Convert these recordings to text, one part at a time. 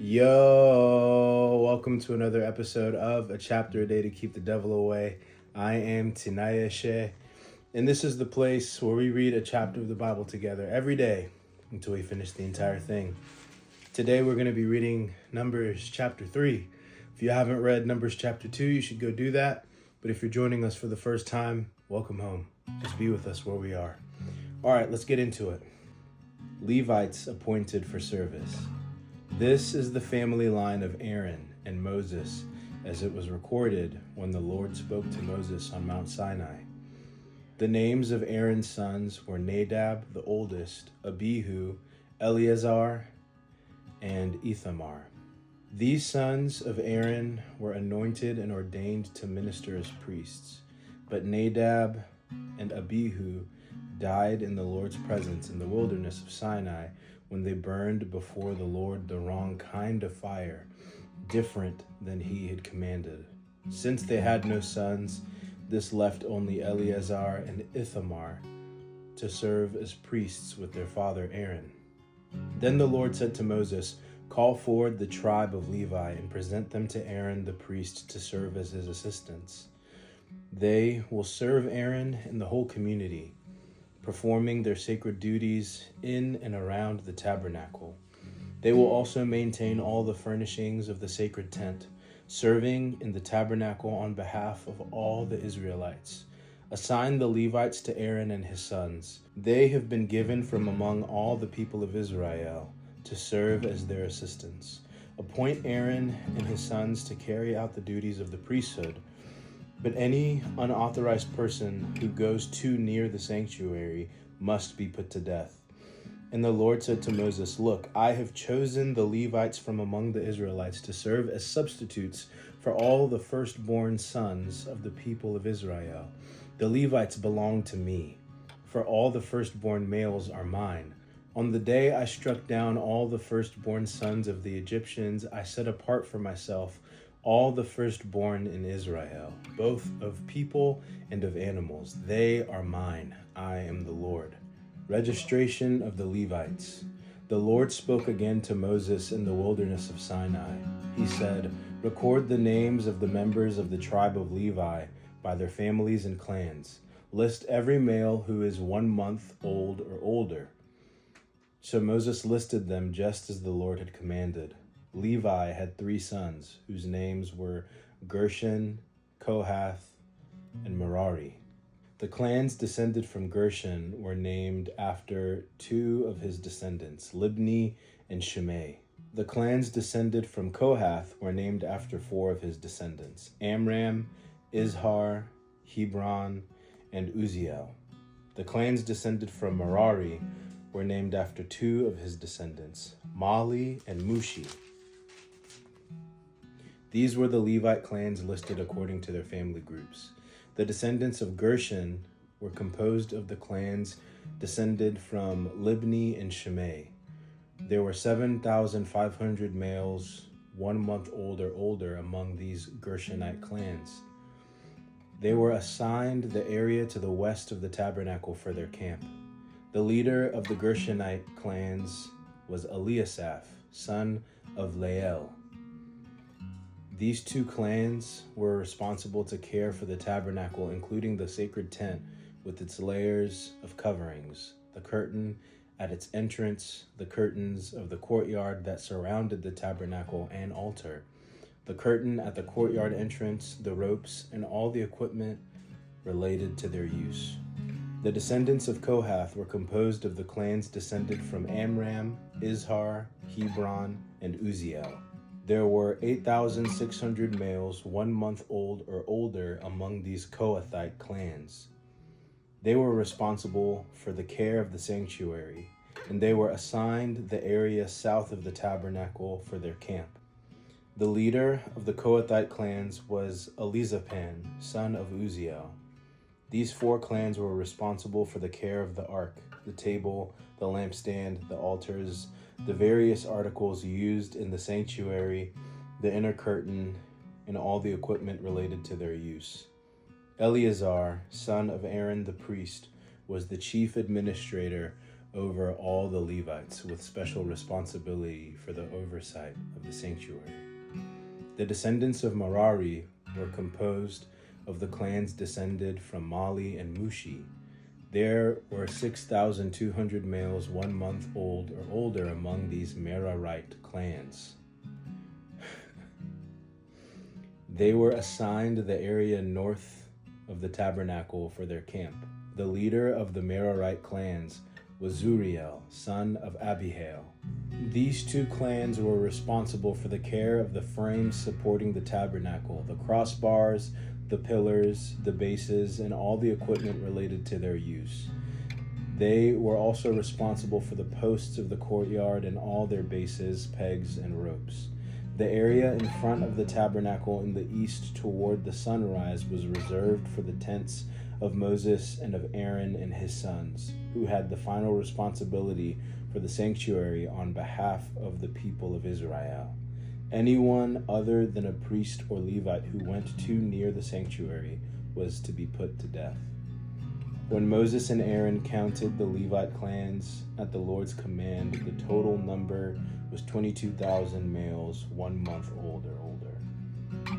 Yo, welcome to another episode of A Chapter a Day to Keep the Devil Away. I am Tinaya Shea, and this is the place where we read a chapter of the Bible together every day until we finish the entire thing. Today we're going to be reading Numbers chapter 3. If you haven't read Numbers chapter 2, you should go do that. But if you're joining us for the first time, welcome home. Just be with us where we are. All right, let's get into it. Levites appointed for service. This is the family line of Aaron and Moses, as it was recorded when the Lord spoke to Moses on Mount Sinai. The names of Aaron's sons were Nadab, the oldest, Abihu, Eleazar, and Ithamar. These sons of Aaron were anointed and ordained to minister as priests, but Nadab and Abihu died in the Lord's presence in the wilderness of Sinai when they burned before the Lord the wrong kind of fire, different than he had commanded. Since they had no sons, this left only Eleazar and Ithamar to serve as priests with their father Aaron. Then the Lord said to Moses, "Call forward the tribe of Levi and present them to Aaron the priest to serve as his assistants. They will serve Aaron and the whole community, performing their sacred duties in and around the tabernacle. They will also maintain all the furnishings of the sacred tent, serving in the tabernacle on behalf of all the Israelites. Assign the Levites to Aaron and his sons. They have been given from among all the people of Israel to serve as their assistants. Appoint Aaron and his sons to carry out the duties of the priesthood. But any unauthorized person who goes too near the sanctuary must be put to death." And the Lord said to Moses, "Look, I have chosen the Levites from among the Israelites to serve as substitutes for all the firstborn sons of the people of Israel. The Levites belong to me, for all the firstborn males are mine. On the day I struck down all the firstborn sons of the Egyptians, I set apart for myself all the firstborn in Israel, both of people and of animals. They are mine. I am the Lord." Registration of the Levites. The Lord spoke again to Moses in the wilderness of Sinai. He said, "Record the names of the members of the tribe of Levi by their families and clans. List every male who is 1 month old or older." So Moses listed them just as the Lord had commanded. Levi had 3 sons, whose names were Gershon, Kohath, and Merari. The clans descended from Gershon were named after 2 of his descendants, Libni and Shimei. The clans descended from Kohath were named after 4 of his descendants, Amram, Izhar, Hebron, and Uziel. The clans descended from Merari were named after 2 of his descendants, Mali and Mushi. These were the Levite clans listed according to their family groups. The descendants of Gershon were composed of the clans descended from Libni and Shimei. There were 7,500 males 1 month old or older among these Gershonite clans. They were assigned the area to the west of the tabernacle for their camp. The leader of the Gershonite clans was Eliasaph, son of Lael. These 2 clans were responsible to care for the tabernacle, including the sacred tent with its layers of coverings, the curtain at its entrance, the curtains of the courtyard that surrounded the tabernacle and altar, the curtain at the courtyard entrance, the ropes, and all the equipment related to their use. The descendants of Kohath were composed of the clans descended from Amram, Izhar, Hebron, and Uziel. There were 8,600 males 1 month old or older among these Kohathite clans. They were responsible for the care of the sanctuary, and they were assigned the area south of the tabernacle for their camp. The leader of the Kohathite clans was Elizaphan, son of Uziel. These 4 clans were responsible for the care of the ark, the table, the lampstand, the altars, the various articles used in the sanctuary, the inner curtain, and all the equipment related to their use. Eleazar, son of Aaron the priest, was the chief administrator over all the Levites with special responsibility for the oversight of the sanctuary. The descendants of Merari were composed of the clans descended from Mali and Mushi. There were 6,200 males 1 month old or older among these Merarite clans. They were assigned the area north of the tabernacle for their camp. The leader of the Merarite clans was Zuriel, son of Abihail. These two clans were responsible for the care of the frames supporting the tabernacle, the crossbars, the pillars, the bases, and all the equipment related to their use. They were also responsible for the posts of the courtyard and all their bases, pegs, and ropes. The area in front of the tabernacle in the east toward the sunrise was reserved for the tents of Moses and of Aaron and his sons, who had the final responsibility for the sanctuary on behalf of the people of Israel. Anyone other than a priest or Levite who went too near the sanctuary was to be put to death. When Moses and Aaron counted the Levite clans at the Lord's command, the total number was 22,000 males 1 month old or older,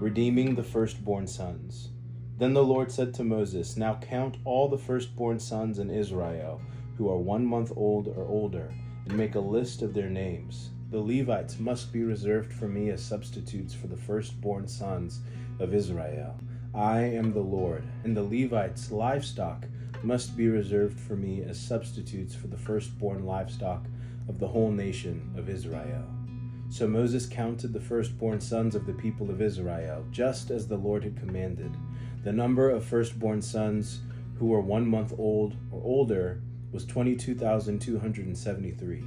redeeming the firstborn sons. Then the Lord said to Moses, "Now count all the firstborn sons in Israel who are 1 month old or older, and make a list of their names. The Levites must be reserved for me as substitutes for the firstborn sons of Israel. I am the Lord, and the Levites' livestock must be reserved for me as substitutes for the firstborn livestock of the whole nation of Israel." So Moses counted the firstborn sons of the people of Israel, just as the Lord had commanded. The number of firstborn sons who were 1 month old or older was 22,273.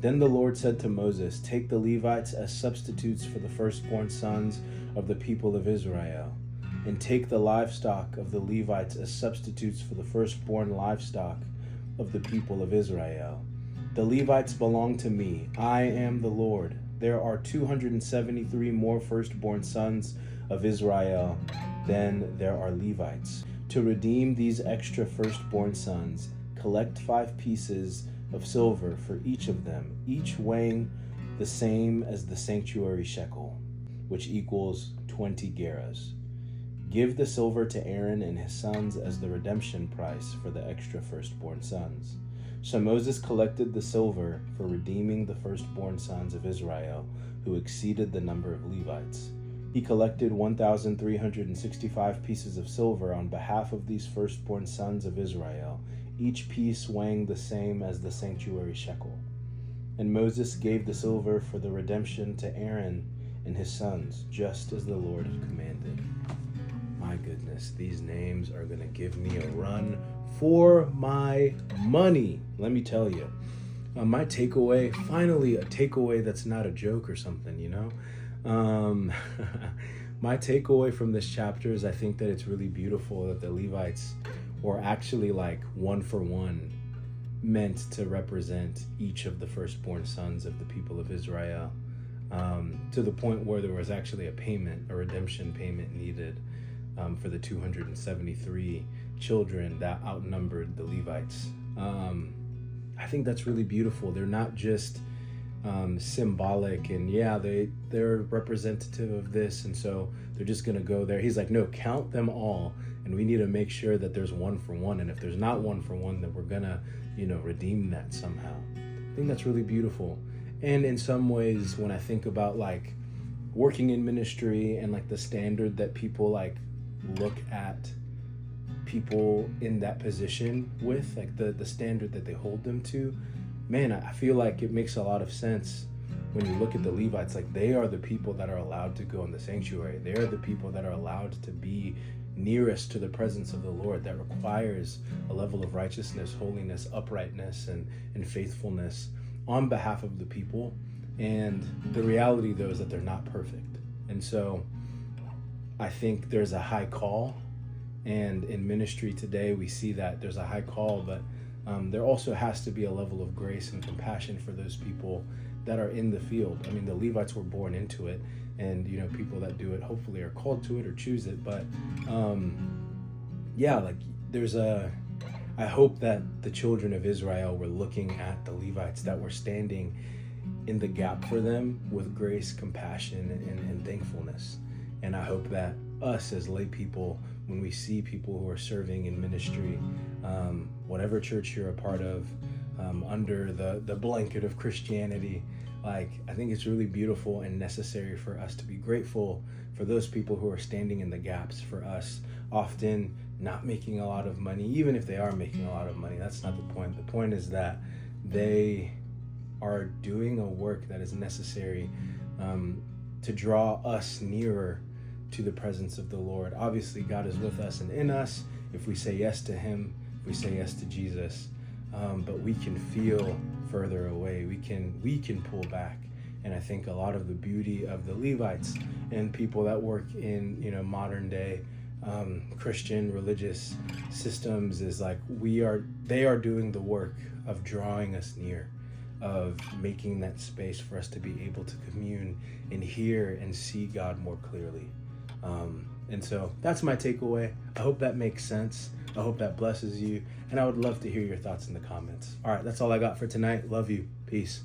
Then the Lord said to Moses, "Take the Levites as substitutes for the firstborn sons of the people of Israel, and take the livestock of the Levites as substitutes for the firstborn livestock of the people of Israel. The Levites belong to me. I am the Lord. There are 273 more firstborn sons of Israel than there are Levites. To redeem these extra firstborn sons, collect 5 pieces of silver for each of them, each weighing the same as the sanctuary shekel, which equals 20 gerahs. Give the silver to Aaron and his sons as the redemption price for the extra firstborn sons." So Moses collected the silver for redeeming the firstborn sons of Israel, who exceeded the number of Levites. He collected 1,365 pieces of silver on behalf of these firstborn sons of Israel, each piece weighing the same as the sanctuary shekel. And Moses gave the silver for the redemption to Aaron and his sons, just as the Lord had commanded. My goodness, these names are going to give me a run for my money. Let me tell you. My takeaway, finally a takeaway that's not a joke or something, you know? My takeaway from this chapter is I think that it's really beautiful that the Levites were actually like 1 for 1 meant to represent each of the firstborn sons of the people of Israel, to the point where there was actually a redemption payment needed for the 273 children that outnumbered the Levites. I think that's really beautiful. They're not just symbolic and they're representative of this, and so they're just gonna go there. He's like, no, count them all, and we need to make sure that there's 1 for 1, and if there's not 1 for 1, then we're gonna redeem that somehow. I think that's really beautiful. And in some ways, when I think about like working in ministry and like the standard that people like look at people in that position with, like the standard that they hold them to, man, I feel like it makes a lot of sense when you look at the Levites. Like, they are the people that are allowed to go in the sanctuary. They are the people that are allowed to be nearest to the presence of the Lord. That requires a level of righteousness, holiness, uprightness, and faithfulness on behalf of the people. And the reality, though, is that they're not perfect. And so I think there's a high call. And in ministry today, we see that there's a high call, but there also has to be a level of grace and compassion for those people that are in the field. I mean, the Levites were born into it, and people that do it hopefully are called to it or choose it. But like there's I hope that the children of Israel were looking at the Levites that were standing in the gap for them with grace, compassion, and thankfulness. And I hope that us as lay people, when we see people who are serving in ministry, whatever church you're a part of, under the blanket of Christianity, I think it's really beautiful and necessary for us to be grateful for those people who are standing in the gaps for us, often not making a lot of money. Even if they are making a lot of money, that's not the point. The point is that they are doing a work that is necessary to draw us nearer to the presence of the Lord. Obviously, God is with us and in us if we say yes to him, if we say yes to Jesus. But we can feel further away. We can pull back. And I think a lot of the beauty of the Levites and people that work in modern day Christian religious systems is they are doing the work of drawing us near, of making that space for us to be able to commune and hear and see God more clearly. And so that's my takeaway. I hope that makes sense. I hope that blesses you. And I would love to hear your thoughts in the comments. All right, that's all I got for tonight. Love you. Peace.